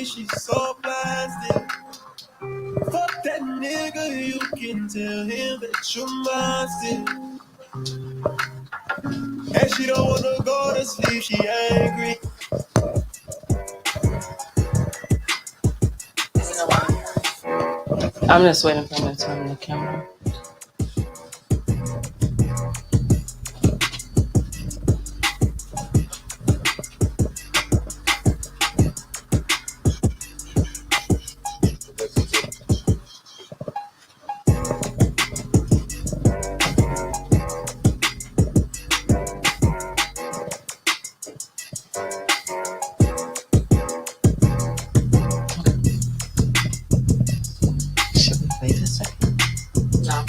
she's so plastic. Fuck that nigga, you can tell him that you're mine still. And she don't wanna go to sleep, she angry. I'm just waiting for him to turn the camera. Should we play this way? No.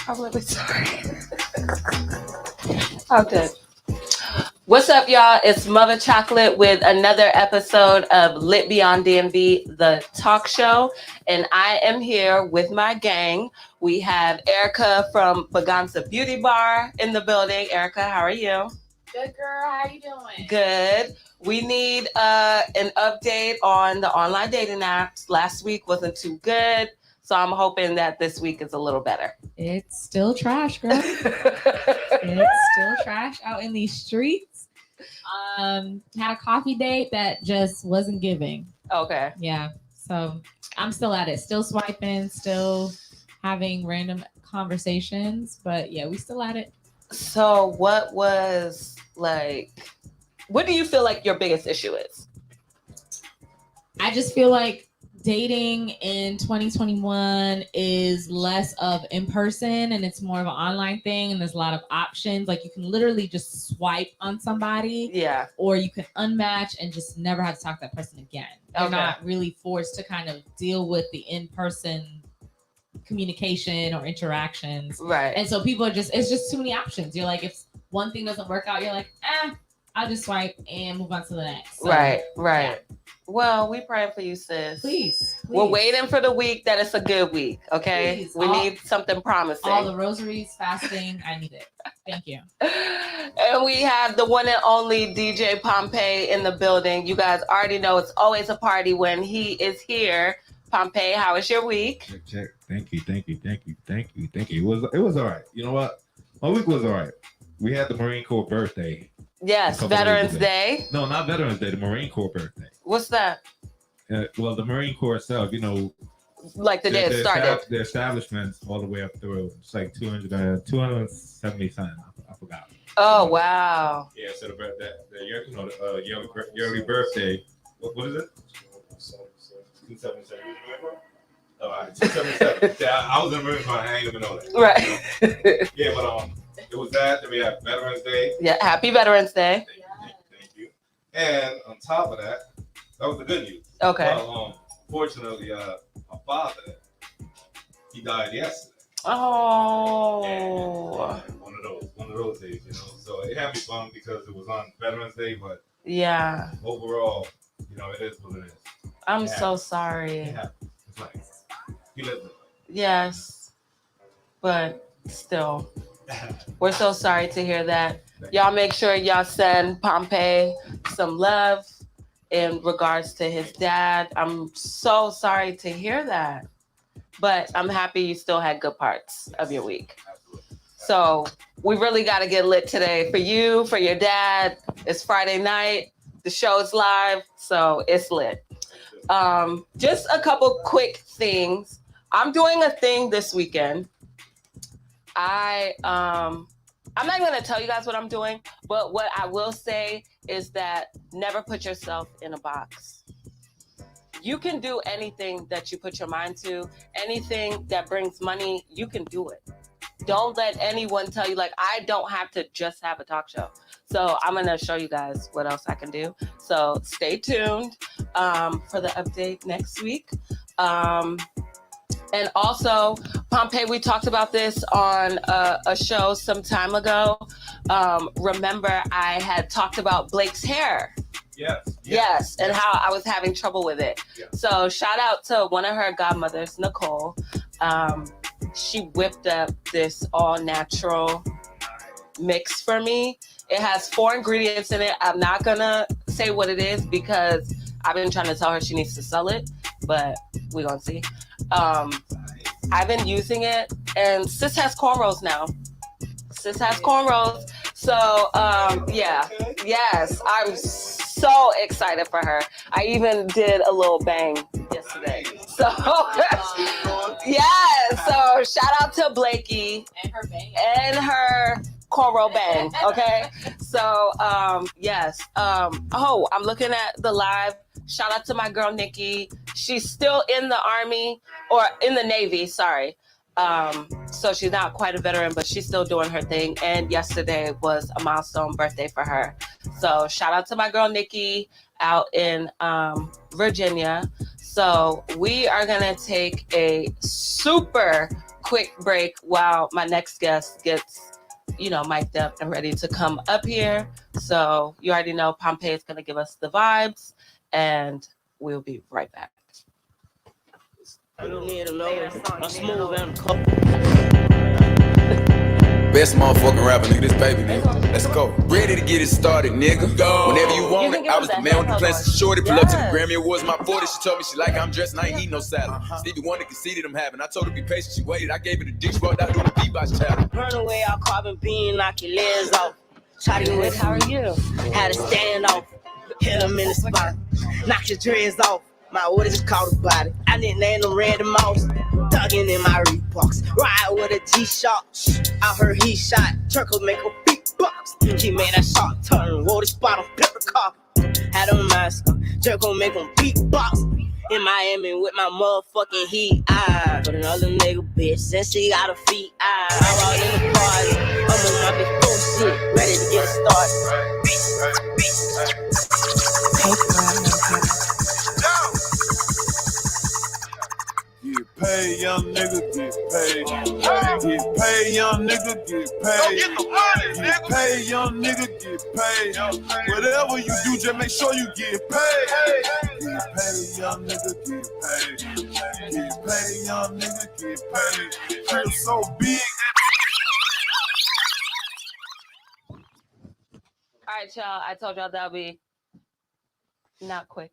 I'm really sorry. Okay. What's up, y'all? It's Mother Chocolate with another episode of Lit Beyond Dmv, the talk show. And I am here with my gang. We have Erica from Baganza Beauty Bar in the building. Erica, how are you? Good girl, how you doing? Good. We need an update on the online dating apps. Last week wasn't too good, so I'm hoping that this week is a little better. It's still trash, girl. It's still trash out in these streets. Had a coffee date that just wasn't giving. Okay. Yeah. So I'm still at it. Still swiping, still having random conversations. But yeah, we still at it. So what do you feel like your biggest issue is? I just feel like dating in 2021 is less of in person and it's more of an online thing, and there's a lot of options. Like you can literally just swipe on somebody, Yeah. or you can unmatch and just never have to talk to that person again. You're Okay. not really forced to kind of deal with the in-person communication or interactions. Right. And so people it's just too many options. You're like, if one thing doesn't work out, you're like, I'll just swipe and move on to the next. So, right. yeah. Well, we praying for you, sis. Please. We're waiting for the week that it's a good week, okay? Please. We need something promising. All the rosaries, fasting, I need it. Thank you. And we have the one and only DJ Pompey in the building. You guys already know it's always a party when he is here. Pompey, how was your week? Check. Thank you. It was all right. You know what? My week was all right. We had the Marine Corps birthday. Yes, Veterans Day. No, not Veterans Day. The Marine Corps birthday. What's that? Well, the Marine Corps itself, you know, like the day it started. The establishments all the way up through. It's like 270 something. I forgot. Oh wow! Yeah, so the yearly birthday. What is it? 277. All right, 277. Yeah, I was in the Marine Corps. I ain't even know that. Right. Yeah, but it was that. Then we had Veterans Day. Yeah, happy Veterans Day. Thank you. And on top of that, that was the good news. Okay. Well, fortunately, my father, he died yesterday. Oh. And one of those days, you know. So it had me bummed because it was on Veterans Day, but yeah. Overall, you know, it is what it is. I'm so sorry. Yeah. It's like you live. Yes, but still. We're so sorry to hear that. Y'all make sure y'all send Pompey some love in regards to his dad. I'm so sorry to hear that. But I'm happy you still had good parts of your week. So we really got to get lit today for you, for your dad. It's Friday night. The show's live, so it's lit. Just a couple quick things. I'm doing a thing this weekend. I'm not going to tell you guys what I'm doing, but what I will say is that never put yourself in a box. You can do anything that you put your mind to, anything that brings money, you can do it. Don't let anyone tell you, like, I don't have to just have a talk show. So I'm going to show you guys what else I can do. So stay tuned for the update next week. And also, Pompey, we talked about this on a show some time ago. Remember, I had talked about Blake's hair. Yes, and how I was having trouble with it. Yeah. So shout out to one of her godmothers, Nicole. She whipped up this all natural mix for me. It has 4 ingredients in it. I'm not gonna say what it is because I've been trying to tell her she needs to sell it, but we're gonna see. I've been using it, and sis has cornrows now. Sis has cornrows. So, yeah. Yes, I'm so excited for her. I even did a little bang yesterday. So, yeah. So, shout out to Blakey and her cornrow bang. Okay. So, yes. Oh, I'm looking at the live. Shout out to my girl, Nikki. She's still in the Army or in the Navy. Sorry. So she's not quite a veteran, but she's still doing her thing. And yesterday was a milestone birthday for her. So shout out to my girl Nikki out in Virginia. So we are gonna take a super quick break while my next guest gets, mic'd up and ready to come up here. So you already know Pompey is gonna give us the vibes, and we'll be right back. Best motherfucking rapper, nigga, this baby, nigga. Let's go. Ready to get it started, nigga. Go. Whenever you want it, I was the man with the plans to shorty. Pull up to the Grammy Awards, my 40. She told me she like how I'm dressed and I ain't eat no salad. Stevie Wonder conceded I'm having. I told her be patient, she waited. I gave her the dick, rolled out doing the beatbox challenge. Burn away our carbon beam, knock your legs off. Shotty with How are you? had to stand off. Hit him in the spot. Knock your dreads off. My what is it called a body? I didn't name them Randy Moss. Dugging in my Reeboks. Ride with a G-Shock. I heard he shot. Turkle make a beatbox. He made that shot turn. Wore the spot on pepper cock. Had a mask. Jerko make him beatbox. In Miami with my motherfucking heat. But another nigga bitch. Since she got her feet. I walk in the party. I'm on my big bullshit. Ready to get started. Get paid, young nigga, get paid. Get paid, young nigga, get paid. Get paid, young nigga, get paid. Whatever you do, just make sure you get paid. Get paid, young nigga, get paid. Get paid, young nigga, get paid. Crib so big. All right, y'all. I told y'all that'll be not quick.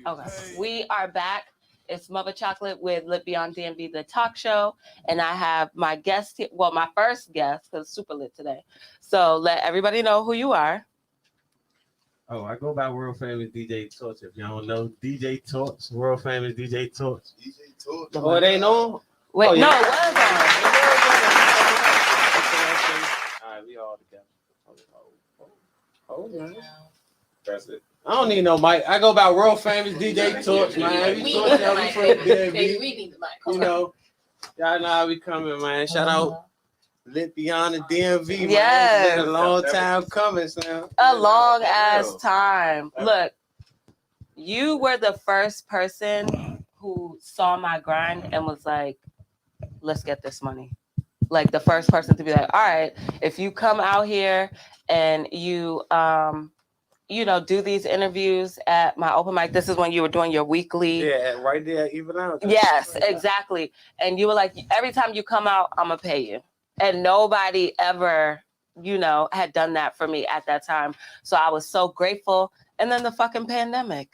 Okay, we are back. It's Mother Chocolate with Beyond Dmv, the talk show, and I have my guest here. Well, my first guest, because it's super lit today. So let everybody know who you are. Oh, I go by world famous DJ Torch. If y'all don't know, DJ Torch, world famous DJ Torch. DJ Torch. Oh, it ain't on? Wait, Oh, yeah. no, it was on. All right, we all together. Hold on. That's it. I don't need no mic. I go by world famous DJ Torch, man. We torch y'all from DMV. We need the mic. You know, y'all know how we coming, man. Shout out Lit Beyond the DMV, man. Yes. It's been a long time coming, Sam. A long ass time. Look, you were the first person who saw my grind and was like, let's get this money. Like the first person to be like, all right, if you come out here and you do these interviews at my open mic. This is when you were doing your weekly. Yeah, right there, even out. Yes, exactly. And you were like, every time you come out, I'm gonna pay you. And nobody ever, had done that for me at that time. So I was so grateful. And then the fucking pandemic.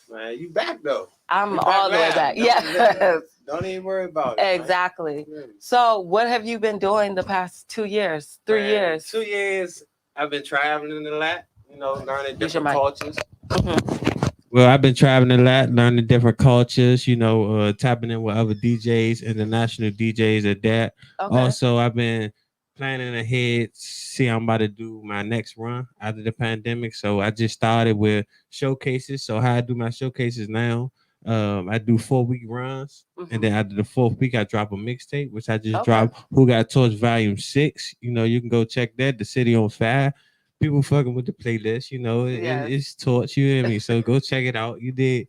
Man, you back though. I'm all the way back. Yes. Don't even worry about it. Exactly. Man. So what have you been doing the past 2 years, 3 years? 2 years. I've been traveling a lot, learning Use your different mic. cultures. Mhm. Well, I've been traveling a lot, learning different cultures, tapping in with other DJs, international DJs at that. Okay. Also, I've been planning ahead, see I'm about to do my next run after the pandemic. So I just started with showcases. So how I do my showcases now, I do 4-week runs. Mhm. And then after the 4th week, I drop a mixtape, which I just Okay. dropped. Who Got Torch Volume 6. You can go check that. The City on Fire. People fucking with the playlist, Yes. it's Torch, you hear me? So go check it out. You did.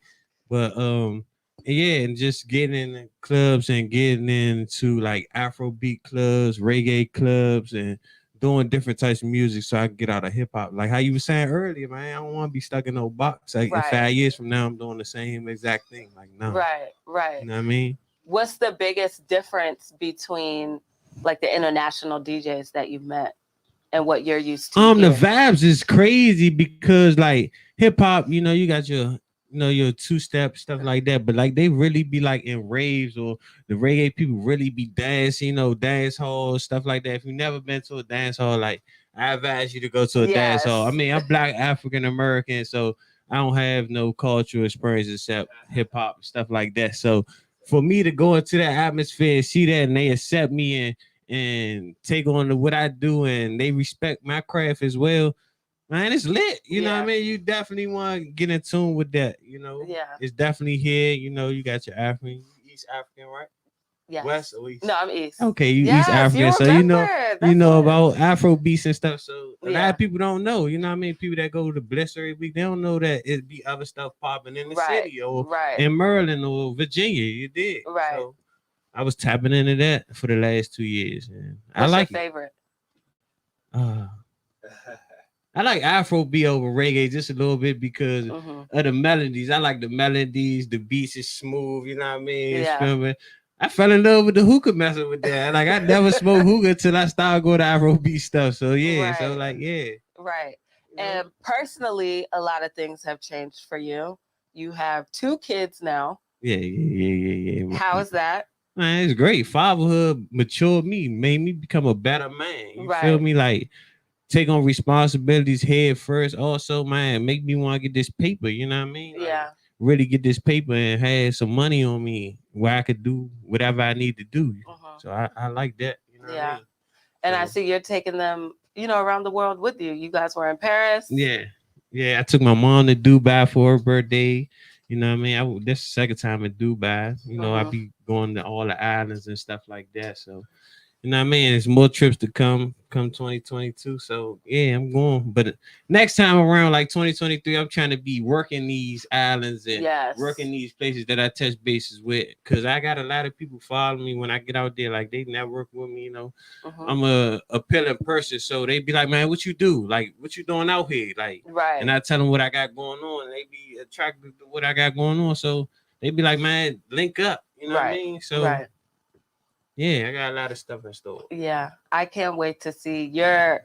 But and just getting in the clubs and getting into like Afrobeat clubs, reggae clubs, and doing different types of music so I can get out of hip hop. Like how you were saying earlier, man, I don't want to be stuck in no box. Like in 5 years from now, I'm doing the same exact thing. Like no, Right. you know what I mean? What's the biggest difference between like the international DJs that you've met and what you're used to? The vibes is crazy because like hip hop, you know, you got your your two step stuff like that, but like they really be like in raves or the reggae people really be dancing, dance halls, stuff like that. If you've never been to a dance hall, like I advise you to go to a dance hall. I mean, I'm Black African American, so I don't have no cultural experience except hip hop stuff like that. So for me to go into that atmosphere and see that and they accept me and take on what I do and they respect my craft as well, man, it's lit. You know what I mean? You definitely want to get in tune with that, It's definitely here. You got your African, East African, right? Yes. West or East? No, I'm East. Okay, you East African. So you know about Afro beats and stuff. So a lot of people don't know, you know what I mean? People that go to Bliss every week, they don't know that it be other stuff popping in the city or in Maryland or Virginia. You did. Right. So I was tapping into that for the last 2 years. And What's I like your favorite? I like Afrobeat over reggae just a little bit because of the melodies. I like the melodies. The beats is smooth. You know what I mean? Yeah. I fell in love with the hookah messing with that. Like I never smoked hookah till I started going to Afrobeat stuff. So yeah. So like yeah. Right. And personally, a lot of things have changed for you. You have 2 kids now. Yeah. How is that? Man, it's great. Fatherhood matured me, made me become a better man. You feel me? Like take on responsibilities head first. Also, man, make me want to get this paper. You know what I mean? Like, really get this paper and have some money on me where I could do whatever I need to do. So I like that. You know what I mean? And I see you're taking them, around the world with you. You guys were in Paris. Yeah. I took my mom to Dubai for her birthday. You know what I mean? This is the second time in Dubai. I be going to all the islands and stuff like that. So, you know what I mean? There's more trips to come 2022. So yeah, I'm going. But next time around, like 2023, I'm trying to be working these islands and working these places that I touch bases with. Cause I got a lot of people following me when I get out there. Like they network with me, I'm a appealing person. So they be like, man, what you do? Like, what you doing out here? Like, and I tell them what I got going on. And they be attracted to what I got going on. So they be like, man, link up. You know what I mean? So yeah, I got a lot of stuff in store. Yeah, I can't wait to see your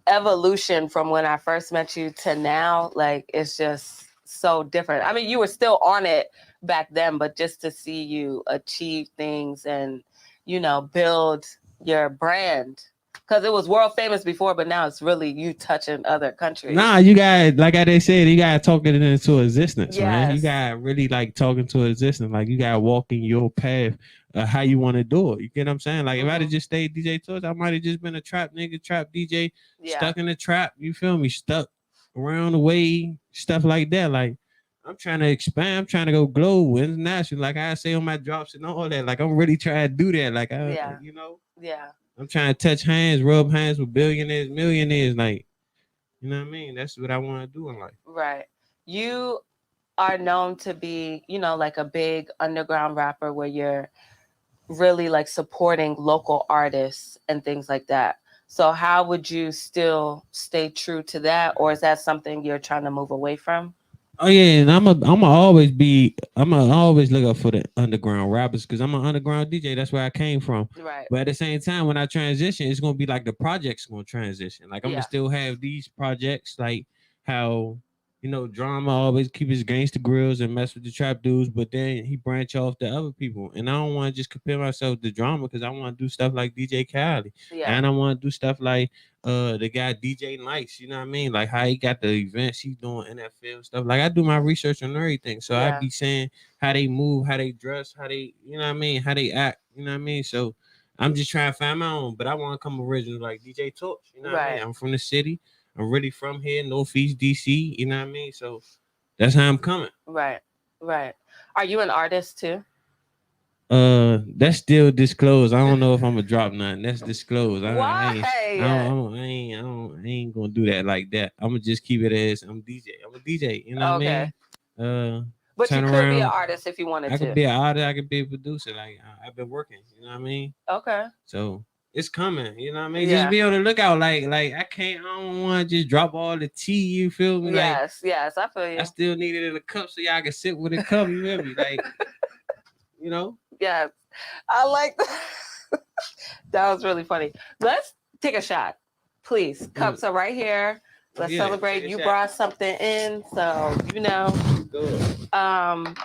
evolution from when I first met you to now. Like, it's just so different. I mean, you were still on it back then, but just to see you achieve things and, build your brand. Because it was world famous before, but now it's really you touching other countries. Nah, you got, like they said, you got to talk it into existence, man. You got to really like talking to existence. Like you got to walk in your path. How you want to do it. You get what I'm saying? Like if I'd have just stayed DJ Torch, I might have just been a trap nigga, trap DJ, stuck in the trap. You feel me? Stuck around the way, stuff like that. Like I'm trying to expand. I'm trying to go global, international. Like I say on my drops and all that. Like I'm really trying to do that. Like I'm trying to touch hands, rub hands with billionaires, millionaires. Like, you know what I mean? That's what I want to do in life. Right. You are known to be, like a big underground rapper where you're really like supporting local artists and things like that. So how would you still stay true to that, or is that something you're trying to move away from? Oh yeah, and I'm always look up for the underground rappers because I'm an underground DJ. That's where I came from. Right. But at the same time, when I transition, it's gonna be like the project's gonna transition. Like I'm gonna still have these projects, like how Drama always keep his gangster grills and mess with the trap dudes, but then he branch off to other people. And I don't want to just compare myself to Drama because I want to do stuff like DJ Khaled. And I want to do stuff like the guy DJ Nice, you know what I mean? Like how he got the events, he's doing NFL stuff. Like I do my research on everything. So I be saying how they move, how they dress, how they, you know what I mean, how they act, you know what I mean? So I'm just trying to find my own, but I want to come original like DJ Torch, you know what I mean? I'm from the city. I'm really from here, Northeast DC, you know what I mean? So that's how I'm coming. Right. Are you an artist too? That's still disclosed. I don't know if I'm gonna drop nothing. That's disclosed. Why? I ain't gonna do that like that. I'm gonna just keep it as I'm DJ. I'm a DJ, you know what I mean? But you could be an artist if you wanted to. I could be an artist, I could be a producer. Like I've been working, you know what I mean? Okay. So it's coming. You know what I mean? Yeah. Just be able to look out. Like I don't want to just drop all the tea. You feel me? Like Yes, I feel you. I still need it in a cup so y'all can sit with a cup. You feel me? Like, you know? Yes, I like that. That was really funny. Let's take a shot, please. Cups are right here. Let's celebrate. You brought something in, so you know. Good. I'm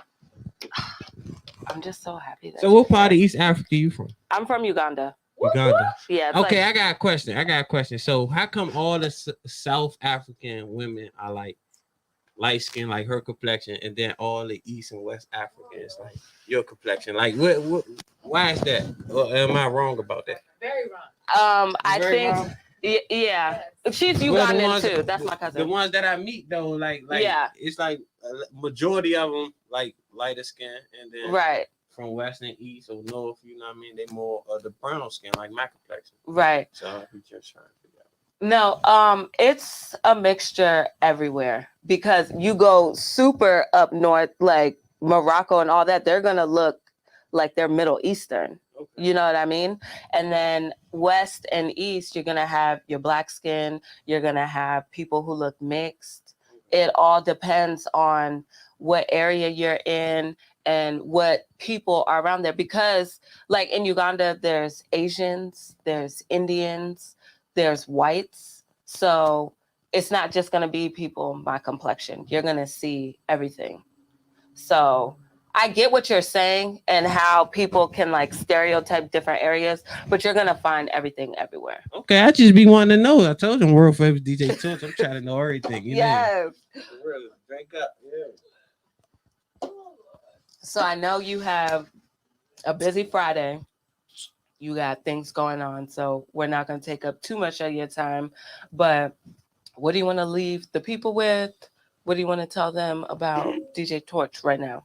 just so happy. That So what part of East Africa you from? I'm from Uganda. Uganda. Yeah. Okay, I got a question. So how come all the South African women are like light skin, like her complexion, and then all the East and West Africans like your complexion? Like what why is that? Or am I wrong about that? Very wrong. I think wrong. Yeah. She's Ugandan too. That's my cousin. The ones that I meet though, like yeah, it's like a majority of them like lighter skin, and then right from West and East or North, you know what I mean? They more of the brown skin, like my complexion. Right. So I'll be just trying to figure out. No, it's a mixture everywhere because you go super up north, like Morocco and all that, they're gonna look like they're Middle Eastern. Okay. You know what I mean? And then West and East, you're gonna have your black skin, you're gonna have people who look mixed. It all depends on what area you're in and what people are around there. Because like in Uganda, there's Asians, there's Indians, there's whites. So it's not just going to be people my complexion. You're going to see everything. So I get what you're saying and how people can like stereotype different areas, but you're going to find everything everywhere. Okay, I just be wanting to know. I told you I'm world famous DJ Torch. I'm trying to know everything. You yes. Know? Drink up. Yeah. So I know you have a busy Friday. You got things going on, so we're not going to take up too much of your time. But what do you want to leave the people with? What do you want to tell them about DJ Torch right now?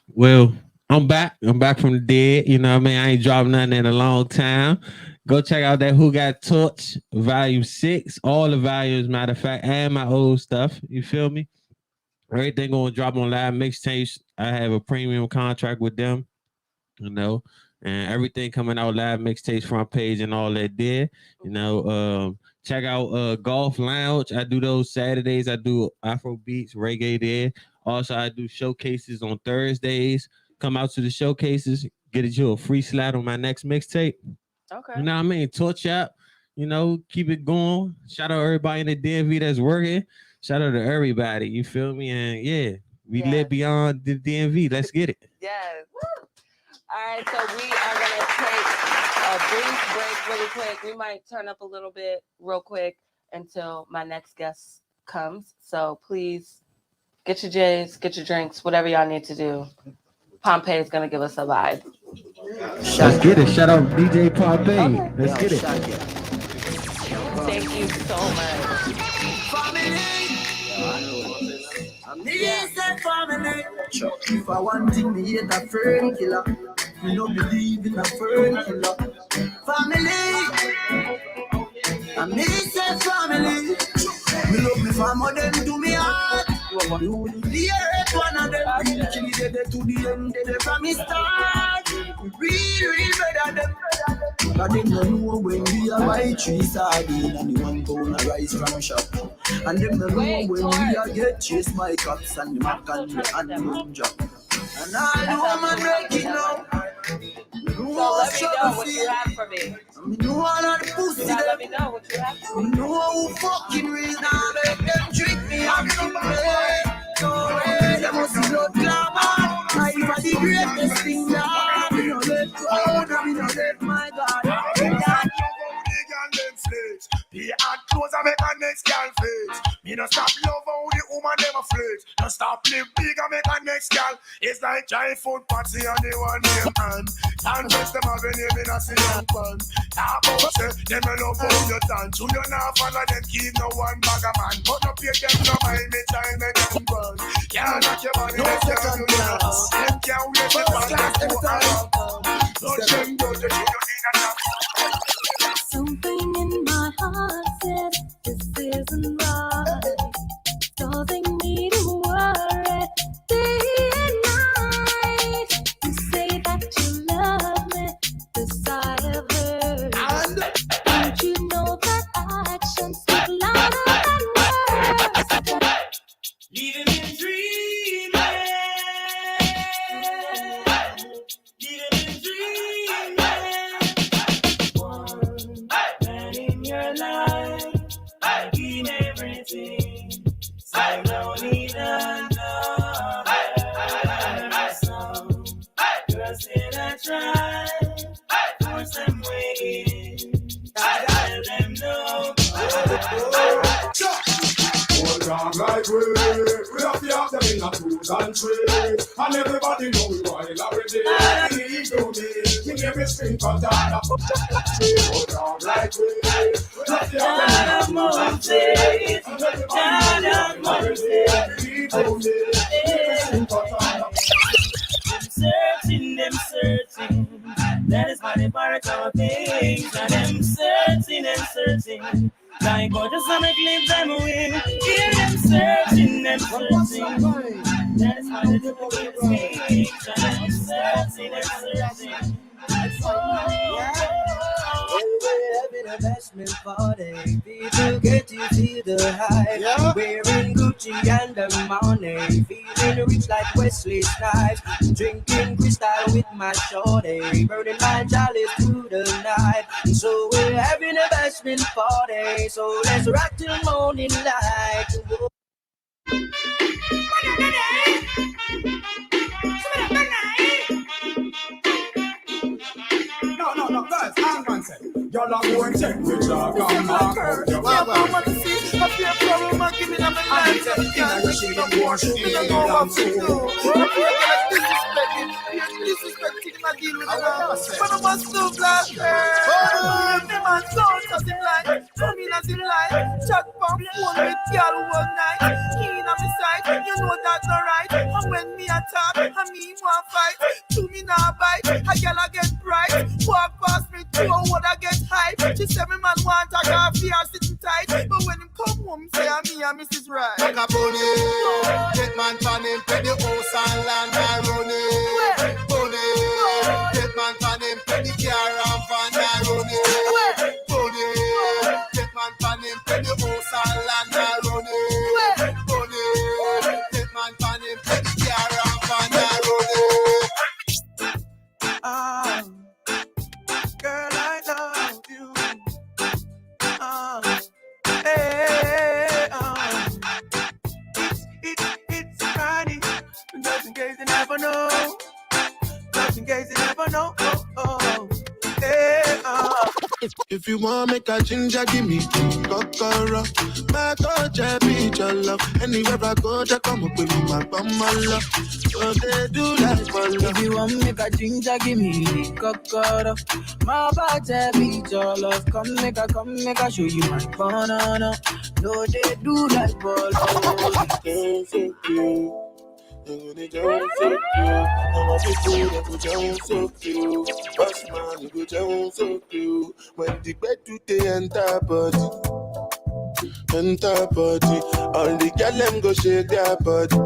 Well, I'm back. I'm back from the dead. You know what I mean? I ain't dropped nothing in a long time. Go check out that Who Got Torch Volume 6. All the volumes, matter of fact, and my old stuff. You feel me? Everything going to drop on live mixtapes. I have a premium contract with them, you know, and everything coming out live mixtapes, front page, and all that there. You know, check out Golf Lounge. I do those Saturdays. I do Afro beats, reggae there. Also, I do showcases on Thursdays. Come out to the showcases. Get you a free slot on my next mixtape. Okay. You know what I mean? Torch up. You know, keep it going. Shout out everybody in the DMV that's working. Shout out to everybody. You feel me? And yeah, we live beyond the DMV. Let's get it. Yes. All right, so we are going to take a brief break really quick. We might turn up a little bit real quick until my next guest comes. So please get your J's, get your drinks, whatever y'all need to do. Pompey is going to give us a vibe. Let's get it. Shout out DJ Pompey. Okay. Let's get it. Thank you so much. Family. If I want to be a fern killer, we don't believe in a fern killer. Family, I miss a family. Me love me family, them do me heart. You will be a one of them. Actually, they to the end, they from me start. Real better them. But them don't know when we are buy 3 sardines and the 1 pound of rice from shop. And them don't know when we are get chase my cops and the mac and the lunja. And all the woman break it now. So let me know what you have for me. Me know all of the pussy them. Let me know what you have for me. Me know who fucking real now make them trick me and play. No way, they must be blood glamour. I for the greatest thing now. Me no let go, me no let my God. The hot clothes I make a next girl flex. Me no stop love how the woman never flex. No stop live big I make a next girl. It's like giant food party on the one name hand. And just them have a name in a silly pan. Talk about say, them a love how you dance. You not follow them keep no one bag a man. But no pay them no mind me time make them run. Can't knock your body, no second class. Them can't wait to find them to a run. No shame go to you need a knock. Something in my heart says this isn't right, causing me to worry day and night. You say that you love me, this I have heard. way. And everybody know we want it already. He do me, me give me street for Dada. Hold on right way. Dada Moses, Dada Moses. He do me, give me street for Dada. Them searching. That is why they borrow our things. And them searching. Like gorgeous on a glimpse them win. Hear them searching. That is why they do the things. And them searching. When we're having a bashment party, people get to feel the high. Wearing Gucci and the money, feeling rich like Wesley Snipes. Drinking crystal with my shorty, burning my jollies through the night. So we're having a bashment party, so let's rock till morning light. No, guys, hang on a second. Y'all are going to take picture. Come on. I want to see a few problem and give me my life. I don't know what to do. I feel like disrespecting my deal with her. But I must do black hair. Them man don't as him like. Come in as him like. Chat pump phone with y'all all night. Keen on me side, you know that's not right. And when me attack, I mean one fight. To me now bite, a girl I get bright. Walk past me, two would I get hype. She said me man want a coffee or sitting tight. But when him come home, say I'm me and Mrs. Right. Like a bunny, get man pan him, pay the house and land and run it. Bunny, get man pan him, pay the car and van and run it. Bunny, get man pan him, pay the house and land and run it. Bunny, get man pan him, pay the car and van and run it. Girl, I love you. Hey, it's Friday. Just in case you never know. Just in case you never know. Hey, If you want make a ginger, give me kokoro. My coach, I be your love. Anywhere I go, just come up with me, my love. So they do like for love. If you want make a ginger, give me the kokoro. My body beat your love. Come make a show you my banana. No, they do like ball. Don't so cute. Don't so cute. I'm a people that go down so cute. Boss man, you go down so cute. When the bed do they enter body. All the girl them go shake their body.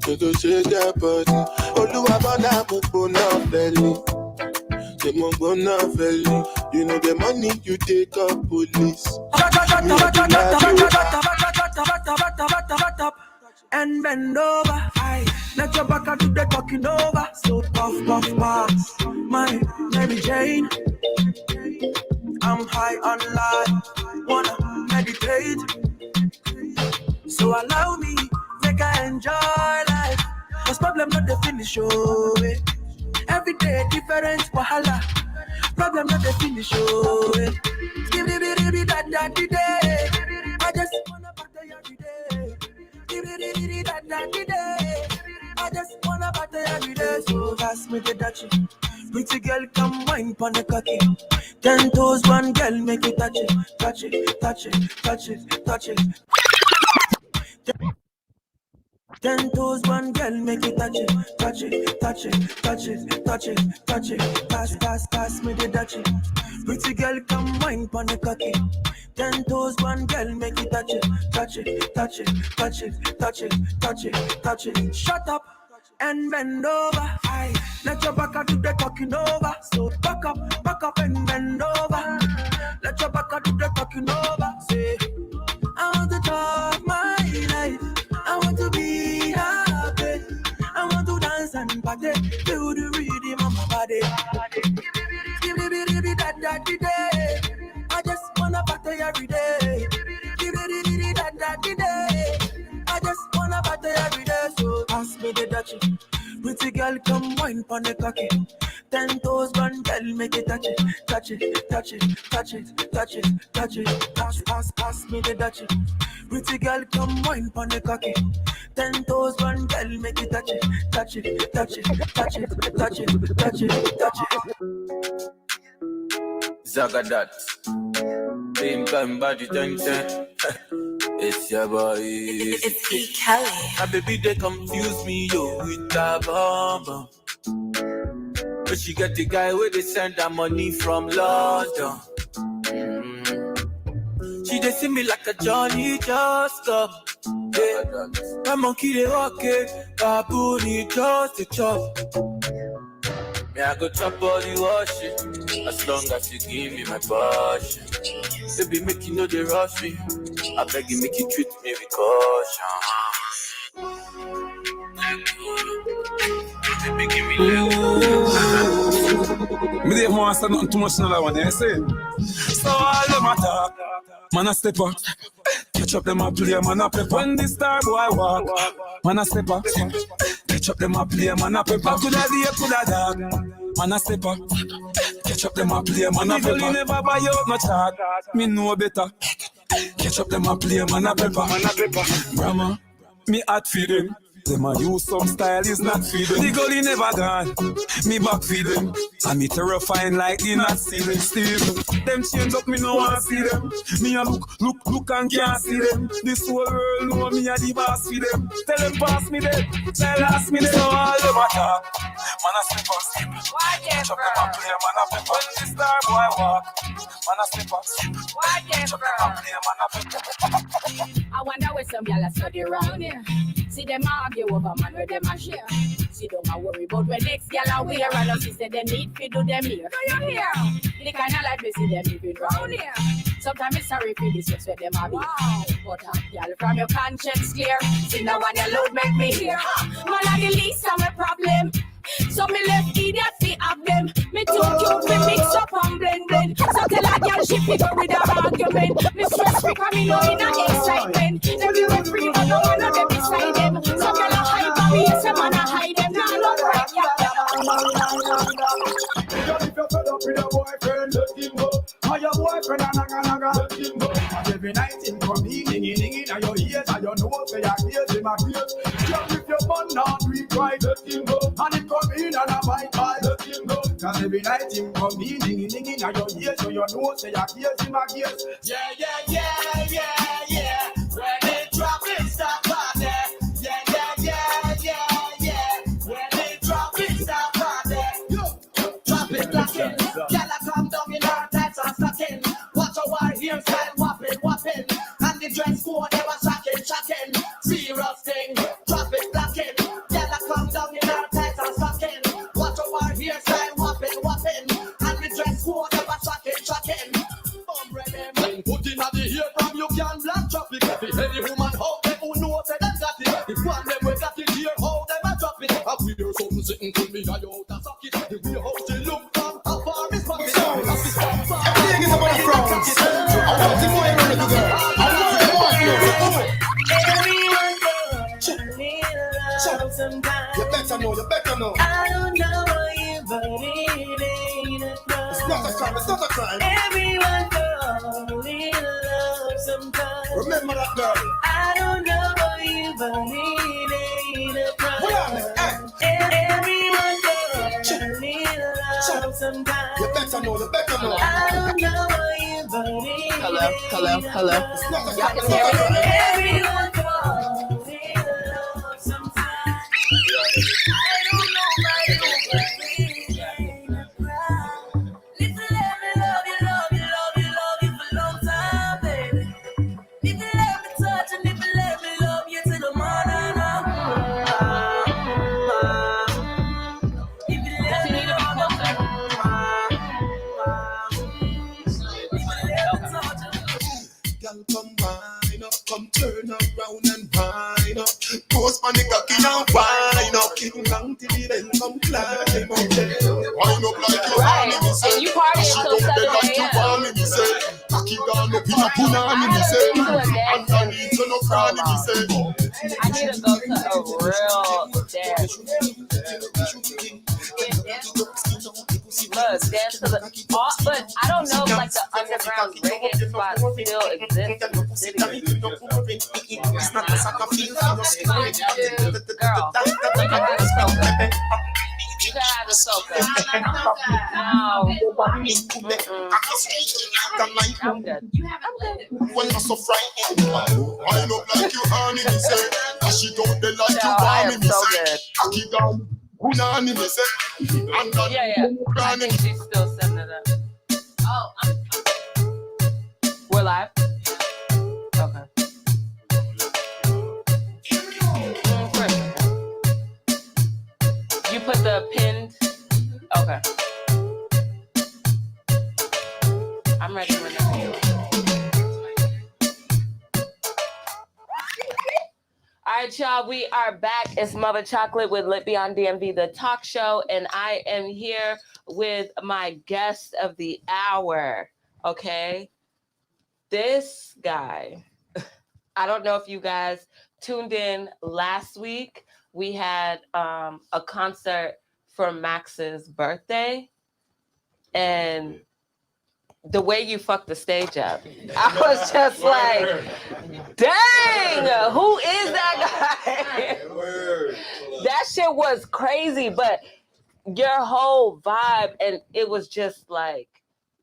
They go shake their body. Oluwabana mukbona belly. They mukbona belly. You know the money you take up police. and bend over. Let your back do the talking over. So puff, my Mary Jane. I'm high on life, wanna meditate. So allow me, make I enjoy life. Cause problem not the finish, oh. Every day different wahala. Problem not the finish, oh. Give me that day. I just wanna party every day. Give me that day. I just wanna party every day. So pass me the Dutchie. Pretty girl, come wine pon the cocky. 10 toes, one girl, make it touch it, touch it, touch it, touch it, touch it. 10 toes, one girl, make it touch it, touch it, touch it, touch it, touch it, touch it. Pass me the Dutchie. Pretty girl, come wine pon the cocky. 10 toes, one girl, make it touch it, touch it, touch it, touch it, touch it, touch it, touch it. Shut up and bend over. Let your back do the talking over. So back up and bend over. Let your back do the talking over. Say, I want to talk my life. I want to be happy. I want to dance and party. Feel the rhythm of my body. Give me that day. I just wanna party every day. Give me that day. I just wanna party every day. So pass me the Dutchie. Pretty girl, come wine pon the cocky. 10 toes, run, girl, make it touch it, touch it, touch it, touch it, touch it, touch it. Pass me the touch it. Pretty girl, come wine pon the cocky. 10 toes, run, girl, make it touch it, touch it, touch it, touch it, touch it, touch it, touch it. Zagadat. Same time body 10. It's your boy. It's E. Kelly. My baby, they confuse me, yo, with that bomb. But she got the guy where they send her money from London. She they see me like a Johnny just come. Yeah. My monkey they walk it, baboon he just a chop. Me I go chop all the washing, as long as you give me my passion. Baby make you know they rush me, I beg you make you treat me with caution. Baby give me me dey want say nothing too much in that one, you see? So all them attack, man a step up. Catch up them a play, man a pepper. When the star boy walk, man a step up. Catch up them a play, man a pepper. Coulda day, coulda dark, man a step up. Catch up them a play, man a pepper. Me never buy out no chart, me know better. Catch up them a play, man a pepper. Grandma, me hot for them. Them a use some style is not feeding. The gully never gone, me back feeding. And me terrifying like the not ceiling Steve. Them change up, me no want see them. Me a look and can't see them. This whole world know me a the boss for them. Tell them pass me them, tell ask me them. So all them a talk, man a step up. Catch up them a play, man a pepper. When the star boy walk, man a step up. Catch up them a play, man a pepper. I wonder where some y'all are study around here. See them argue over man where them a share. See don't a worry about when next y'all are wear. And us say them need to do them here. Do you hear? The kind of life we see them living round here. Sometimes it's sorry for this where them a be. But y'all from your conscience clear. See now when your load make me hear. Man are the least of my problem. So me left idiot fi have them. Me too cute, me mix up and blend. So tell a girl she fi go with her argument. Me stress free cause me know in a excitement. Everywhere free but no one of them beside them. So girl a hide for me, some man a hide them. Now look right, yeah. If you're fed up with your boyfriend, let him go. Or your boyfriend a naga, let him go. And every night him come dinging and your ears and your nose say your ears him a ears. Just if your man not weak right, let him go. And him come in and a bite, let him go. Cause every night him come dinging and your ears and your nose say your ears him a ears. Yeah. When it drop it, stop on there. Yeah. When it drop it, stop on there. Drop it, lock it. Y'all come down in our tights and stocking. Watch our hairstyle whopping. And the dress code never shocking. Serious thing, drop it, lock it. Y'all come down in our tights and stocking. Watch our hairstyle whopping. And the dress code never shocking. Put in at the ear from you can black drop it. Any woman how they who know say them got it. If one them we got it here, how them a drop it. I wear something sitting to me, I out a socket. The way how she look from how far is pocket. Everything is about the front. I want the boy running to girl. I want the boy here. Everyone goes a little love sometimes. You better know. I don't know you, but it ain't a crime. It's not a crime. Everyone goes a little love sometimes. Remember that girl. I don't know you, but it ain't a crime. Everyone goes a little love sometimes. You better know. I don't know you, but it ain't Hello. It's not a Y'all crime. can hear me? Everyone goes a little love sometimes. I don't know my own, but it ain't a crime. Little let me love you for a long time, baby. Little let me touch and little let me love you till the morning. If you let me love you, Girl, come wine up, come turn around and wine up. Post on the cocky and wine up. Keep long till the end, come climb up there. Wine up like you want me, say. And you party She until don't 7 like you a.m. want me, say. Cocky down up in a punani, me say. Underneath, you no cranny, me say. I need to go to a real dance. Look, dance to the. But I don't know if like the underground reggae spot still exists in the city. Girl, you can have a soca. You can have a soca. No. I'm good. When you're so frightened, wind up like you honey, me say. And she don't they like you want me, So say. good. I keep down, punani, me say. And that Yeah. I think she's still setting it up. Oh, we're live? Okay. You put the pinned. Okay. I'm ready whenever you are. All right, y'all, we are back. It's Mother Chocolate with Beyond Dmv, the talk show, and I am here with my guest of the hour, okay? This guy, I don't know if you guys tuned in last week. We had a concert for Max's birthday, and the way you fucked the stage up, I was just like, dang, who is that guy? That shit was crazy, but your whole vibe, and it was just like,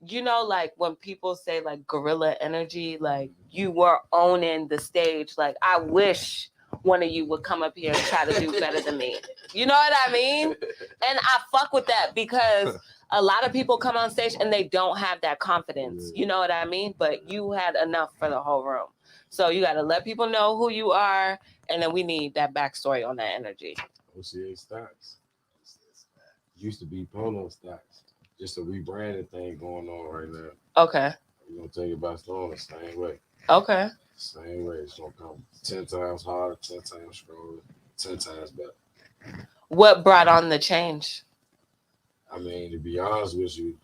you know, like when people say like gorilla energy, like you were owning the stage. Like, I wish one of you would come up here and try to do better than me. You know what I mean? And I fuck with that because a lot of people come on stage and they don't have that confidence. You know what I mean? But you had enough for the whole room. So you got to let people know who you are. And then we need that backstory on that energy. OCA Stocks. Used to be Polo Stocks. Just a rebranding thing going on right now. Okay. We're going to take it by storm the same way. Okay. Same way. It's going to come 10 times harder, 10 times stronger, 10 times better. What brought on the change? I mean, to be honest with you,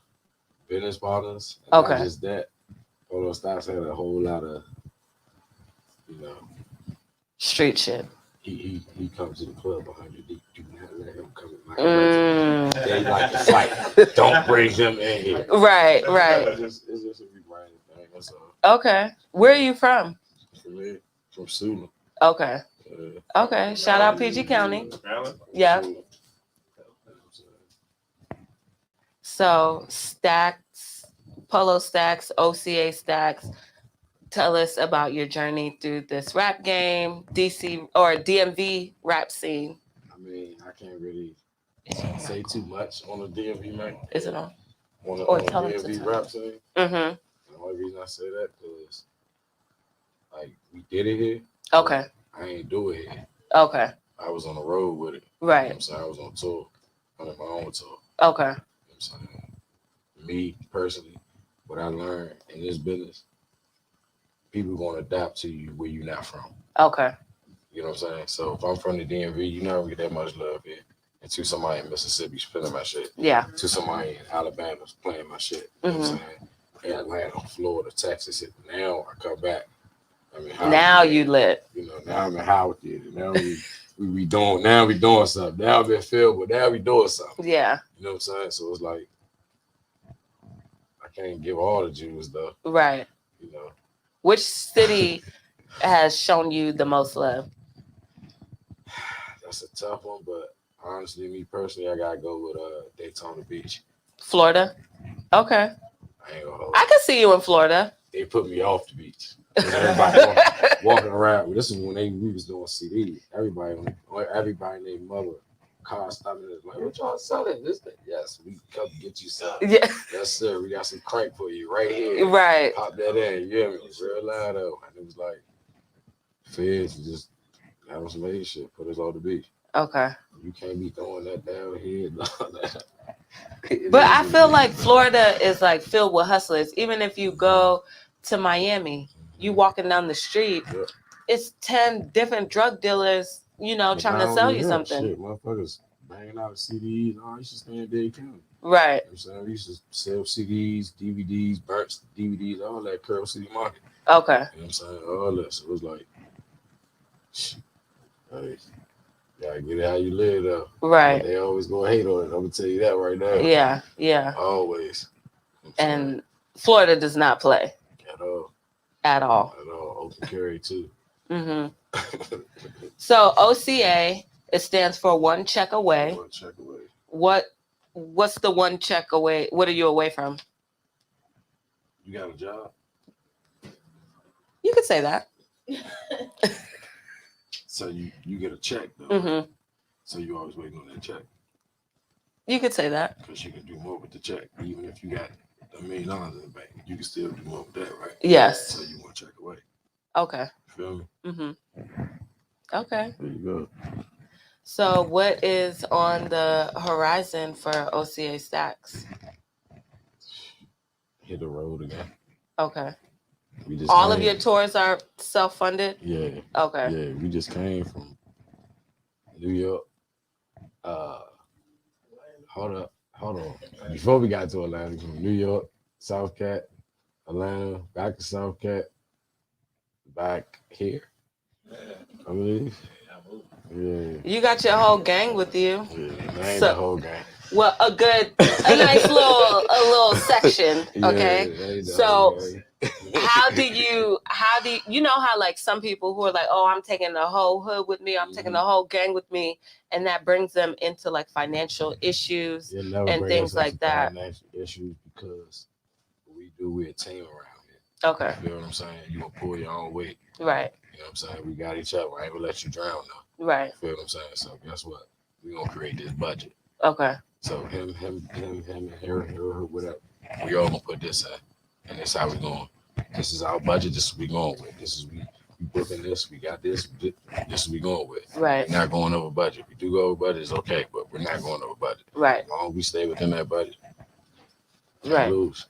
business partners, and okay, not just that, Polo Stocks had a whole lot of, you know, street shit. He comes to the club 100 deep. Do not let him come in my club. They like to fight. Don't bring him in here. Right. It's just a rebranding thing. That's all. Okay. Where are you from? From Sula. Okay. Okay. Shout out PG County. Yeah. So Stacks, Polo Stacks, OCA Stacks. Tell us about your journey through this rap game, DC or DMV rap scene. I mean, I can't really say too much on the DMV, man. Is it on? On the DMV rap scene. Mm-hmm. The only reason I say that is, like, we did it here. Okay. I ain't do it here. Okay. I was on the road with it. Right. You know what I'm saying? I was on tour, on my own tour. Okay. You know what I'm saying? Me, personally, what I learned in this business, people going to adapt to you where you're not from. Okay. You know what I'm saying? So if I'm from the DMV, you not gonna get that much love here. And to somebody in Mississippi spinning my shit. Yeah. To somebody in Alabama playing my shit. You know what I'm saying? In Atlanta, Florida, Texas. Now I come back. I mean, now you lit. You know, now I'm in Howard Theater. Now we doing something. Now I've been filled, but now we doing something. Yeah. You know what I'm saying? So it's like, I can't give all the Jews though. Right. You know. Which city has shown you the most love? That's a tough one, but honestly, me personally, I gotta go with Daytona Beach. Florida? Okay. I ain't gonna hold I can see you in Florida. They put me off the beach. Everybody walking around. This is when we was doing CDs. Everybody and their mother car stopping and like, what y'all selling? This thing? Yes, we come get you something. Yeah. Yes, sir. We got some crank for you right here. Right. Pop that in. You hear me? Real loud though. And it was like, feds just got on some A shit, put us on the beach. Okay. You can't be throwing that down here. But I feel like Florida is like filled with hustlers. Even if you go to Miami, you walking down the street, it's 10 different drug dealers, you know, trying to sell you something. Shit, motherfuckers banging out CDs. Oh, you should stay in Dade County. Right. You know what I'm saying? We used to sell CDs, DVDs, burnt DVDs, all that Curl City Market. Okay. You know what I'm saying? All that. So it was like, hey, Gotta get it how you live though. Right. They always gonna hate on it. I'm gonna tell you that right now. Yeah, yeah. Always. And Florida does not play At all. at all. At all. Open carry too. So OCA, it stands for one check away. One check away. What's the one check away? What are you away from? You got a job? You could say that. So you get a check though. So you always waiting on that check. You could say that. Because you can do more with the check. Even if you got $1 million in the bank, you can still do more with that, right? Yes. So you want to check away. Okay. Feel me? Okay. There you go. So what is on the horizon for OCA Stacks? Hit the road again. Okay. We just all of your tours are self-funded? Yeah. Okay. Yeah, we just came from New York. Hold on. Before we got to Atlanta, from New York, South Cat, Atlanta, back to South Cat, back here, I believe. Yeah. You got your whole gang with you. Yeah, I ain't the whole gang. Well, a nice little section. Okay. Yeah, so how do you know how like some people who are like, oh, I'm taking the whole hood with me, I'm taking the whole gang with me, and that brings them into like financial issues and things like that. Financial issues because we're a team around here. Okay. You know what I'm saying? You gonna pull your own weight. Right. You know what I'm saying? We got each other. I ain't gonna let you drown now. Right. You feel what I'm saying? So guess what? We gonna create this budget. Okay. So him, and her, whatever. We all gonna put this in, and that's how we going. This is our budget. This is what we going with. This is we booking this. We got this. This is what we going with. Right. We're not going over budget. We do go over budget. It's okay, but we're not going over budget. Right. As long as we stay within that budget. Right. Lose.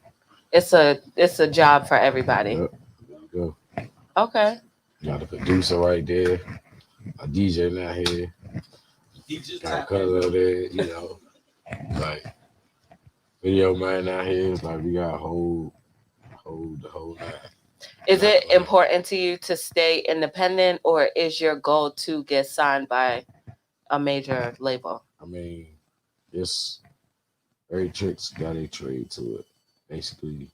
It's a job for everybody. Yep. There you go. Okay. You got a producer right there. A DJ not here. Got a cousin over there, you know. Like video man out here. It's like we got the whole nine. Is it important to you to stay independent, or is your goal to get signed by a major label? I mean, it's every trick's got a trade to it. Basically,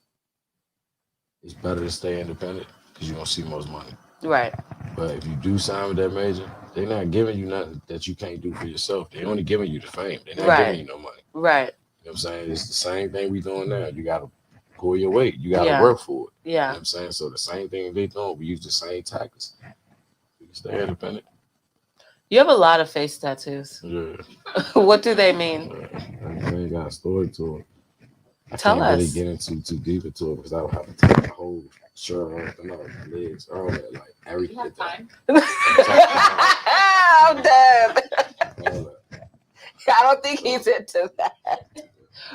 it's better to stay independent because you're gonna see most money. Right. But if you do sign with that major, they're not giving you nothing that you can't do for yourself. They're only giving you the fame. They're not giving you no money. Right. You know what I'm saying? It's the same thing we doing now. You gotta pull your weight. You gotta work for it. Yeah. You know what I'm saying? So the same thing they doing, we use the same tactics. You can stay independent. You have a lot of face tattoos. Yeah. What do they mean? Everything got a story to it. I Tell can't really us. get into too deep into it because I would have to take the whole shirt off and all my legs, all that, like everything. You have time. I'm dead. I don't think he's into that.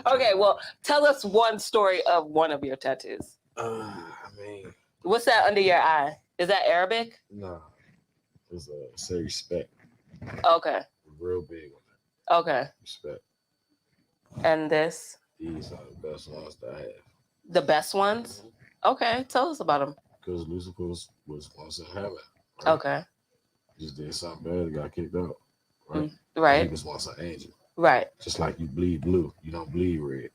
Okay, well, tell us one story of one of your tattoos. I mean, what's that under your eye? Is that Arabic? No, it's say respect. Okay. Real big on that. Okay. Respect. And this? These are the best ones that I have. The best ones? Okay, tell us about them. Because Lucifer was once in heaven. Right? Okay. Just did something bad, got kicked out. Right. Right. He was once an angel. Right. Just like you bleed blue, you don't bleed red.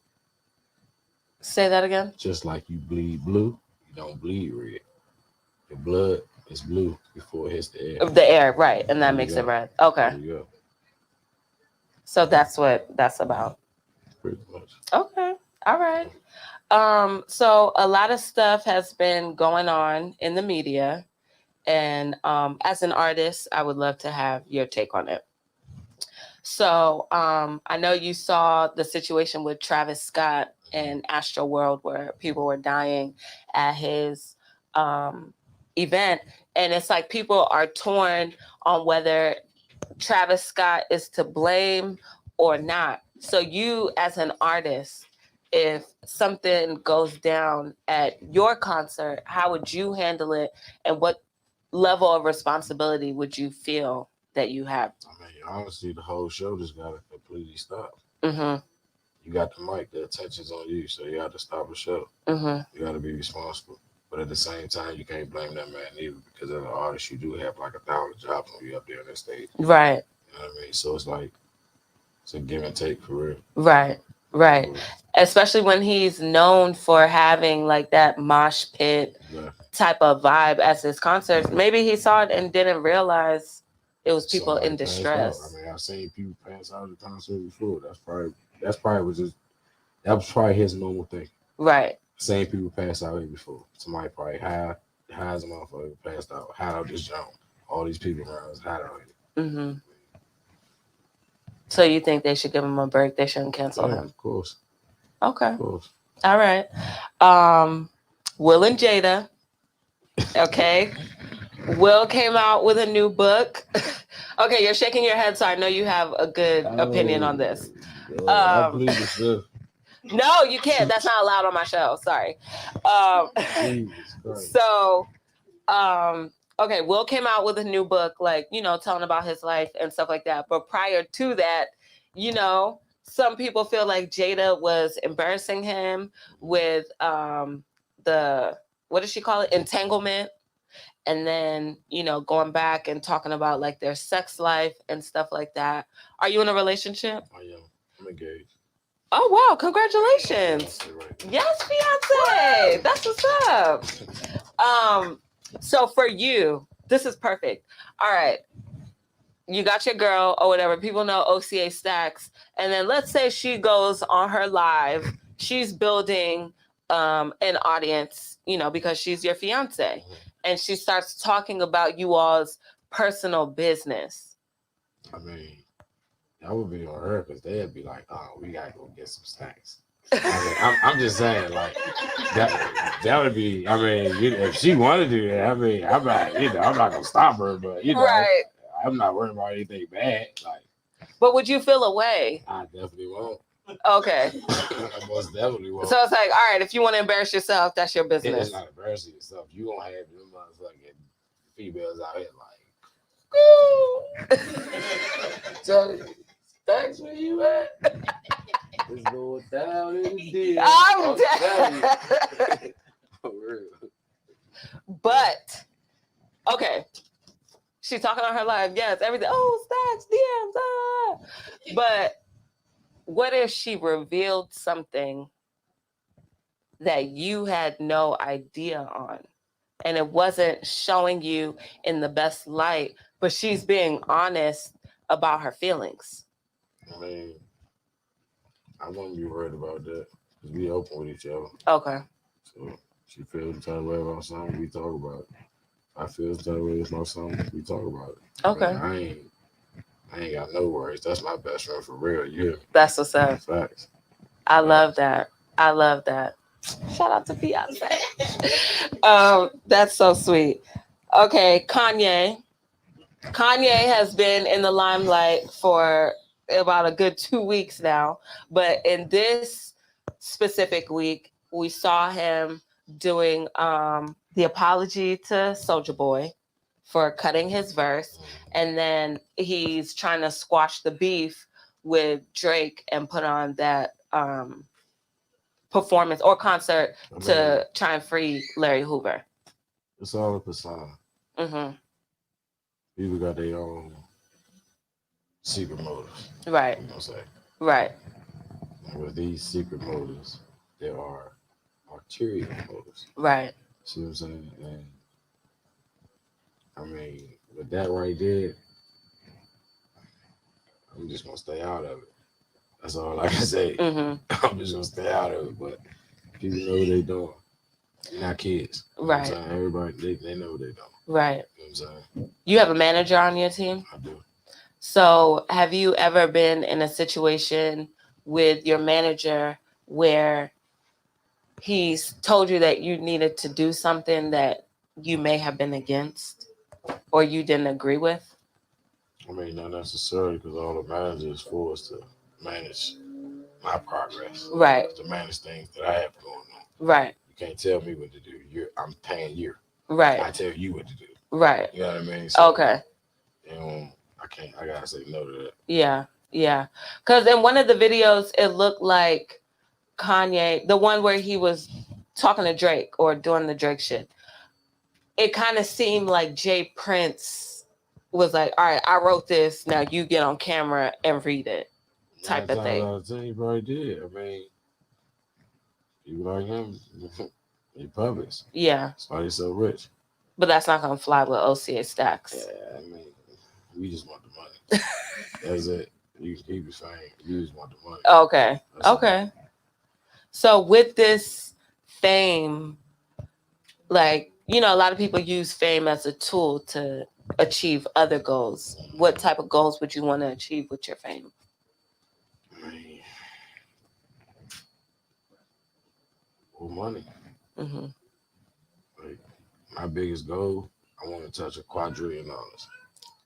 Say that again. Just like you bleed blue, you don't bleed red. Your blood is blue before it hits the air. The air, right, and that makes it red. Okay. There you go. So that's what that's about. Pretty much. Okay. All right. So a lot of stuff has been going on in the media, and as an artist, I would love to have your take on it. So I know you saw the situation with Travis Scott and Astro World, where people were dying at his event, and it's like people are torn on whether Travis Scott is to blame or not. So you, as an artist, if something goes down at your concert, how would you handle it, and what level of responsibility would you feel that you have? I mean, honestly, the whole show just gotta completely stop. Mm-hmm. You got the mic, the attention's on you, so you have to stop the show. Mm-hmm. You gotta be responsible. But at the same time, you can't blame that man either, because as an artist, you do have like 1,000 jobs when you up there on that stage. Right. You know I mean, so it's like it's a give and take for real. Right. Especially when he's known for having like that mosh pit type of vibe at his concerts. Maybe he saw it and didn't realize it was people in distress. I mean, I've seen people pass out at the concert before. That was probably his normal thing. Right. Same people pass out here before. Somebody probably highs a motherfucker passed out. Hide out this jump. All these people around us hide out here. Mm-hmm. So you think they should give him a break? They shouldn't cancel him? Of course. Okay. Of course. All right. Will and Jada. Okay. Will came out with a new book. Okay, you're shaking your head, so I know you have a good opinion on this. I believe it's good. No, you can't. That's not allowed on my show. Sorry. Okay, Will came out with a new book, like, telling about his life and stuff like that. But prior to that, some people feel like Jada was embarrassing him with the, what does she call it? Entanglement. And then, going back and talking about like their sex life and stuff like that. Are you in a relationship? I am. I'm engaged. Oh, wow. Congratulations. Yes, fiance. That's what's up. So for you, this is perfect. All right. You got your girl or whatever. People know OCA Stacks. And then let's say she goes on her live. She's building an audience, because she's your fiance. And she starts talking about you all's personal business. I mean, that would be on her because they'd be like, "Oh, we gotta go get some snacks." I mean, I'm just saying, like that would be. I mean, if she wanted to do that, I mean, I'm not gonna stop her, but right. I'm not worried about anything bad. Like, but would you feel away? I definitely won't. Okay. I most definitely won't. So it's like, all right, if you want to embarrass yourself, that's your business. It's not embarrassing yourself. You gonna have them motherfucking females out here like, Charlie, thanks where you at. It's going down in the deal. I'm dead. For real. But okay, she's talking on her live. Yes, everything. Oh, Stacks, DMs. But what if she revealed something that you had no idea on, and it wasn't showing you in the best light, but she's being honest about her feelings? I mean, I wouldn't be worried about that because we open with each other. Okay. So she feels the type of way about something, we talk about it. I feel the type of way about something, we talk about it. Okay. I mean, I ain't got no worries. That's my best friend for real. Yeah. That's what's up. Facts. I love that. Shout out to Beyonce. That's so sweet. Okay, Kanye. Kanye has been in the limelight for about a good 2 weeks now, but in this specific week, we saw him doing the apology to Soulja Boy for cutting his verse, and then he's trying to squash the beef with Drake and put on that performance or concert to try and free Larry Hoover. It's all a facade. Mm-hmm. People got their own secret motives. Right. You know what I'm saying? Right. And with these secret motives, there are arterial motives. Right. See what I'm saying? And I mean, with that right there, I'm just gonna stay out of it. That's all I can say. Mm-hmm. I'm just gonna stay out of it. But people know what they're doing. They're not kids. You right. Know what I'm saying? Everybody, they know what they're doing. Right. You know what I'm saying? You have a manager on your team? I do. So have you ever been in a situation with your manager where he's told you that you needed to do something that you may have been against or you didn't agree with? I mean, not necessarily, because all the manager is for us to manage my progress. Right. To manage things that I have going on. Right. You can't tell me what to do. I'm paying you. Right. I tell you what to do. Right. You know what I mean? So, okay. You know, I gotta say no to that. Yeah. Yeah. Because in one of the videos, it looked like Kanye, the one where he was talking to Drake or doing the Drake shit, it kind of seemed like Jay Prince was like, all right, I wrote this. Now you get on camera and read it, type of thing. Out of 10, he probably did. I mean, people like him, he published. Yeah. That's why he's so rich. But that's not gonna fly with OCA Stacks. Yeah, I mean, we just want the money. That's it. You can keep it fame. You just want the money. Okay. That's Okay. it. So with this fame, like, you know, a lot of people use fame as a tool to achieve other goals. What type of goals would you want to achieve with your fame? I mean, more money. Mm-hmm. Like, my biggest goal, I want to touch $2 quadrillion.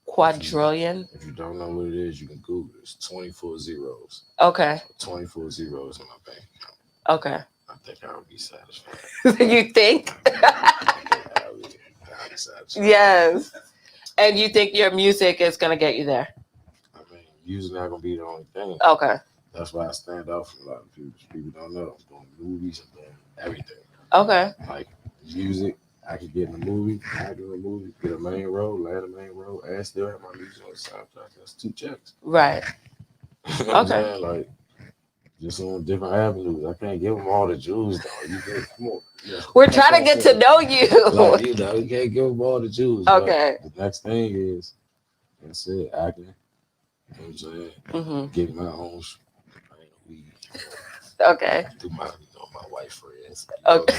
Quadrillion? If you don't know what it is, you can Google it. It's 24 zeros. Okay. 24 zeros in my bank account. Okay. I think I'll be satisfied. You think? I'll be satisfied. Yes. And you think your music is going to get you there? I mean, music's not going to be the only thing. Okay. That's why I stand out from a lot of people. People don't know. I'm doing movies and doing everything. Okay. Like music, I could get in a movie, act in a movie, get a main role, land a main role, and still have my music on the soundtrack. That's 2 checks. Right. You know what I'm Okay. saying? Like, just on different avenues. I can't give them all the jewels, though. You can, come on. You know, We're trying to get to know you. Like, you know, you can't give them all the jewels. Okay. But the next thing is, that's it, acting. You know what I'm saying? Mm-hmm. Getting my own weed. Okay. Do my, my white friends. Okay.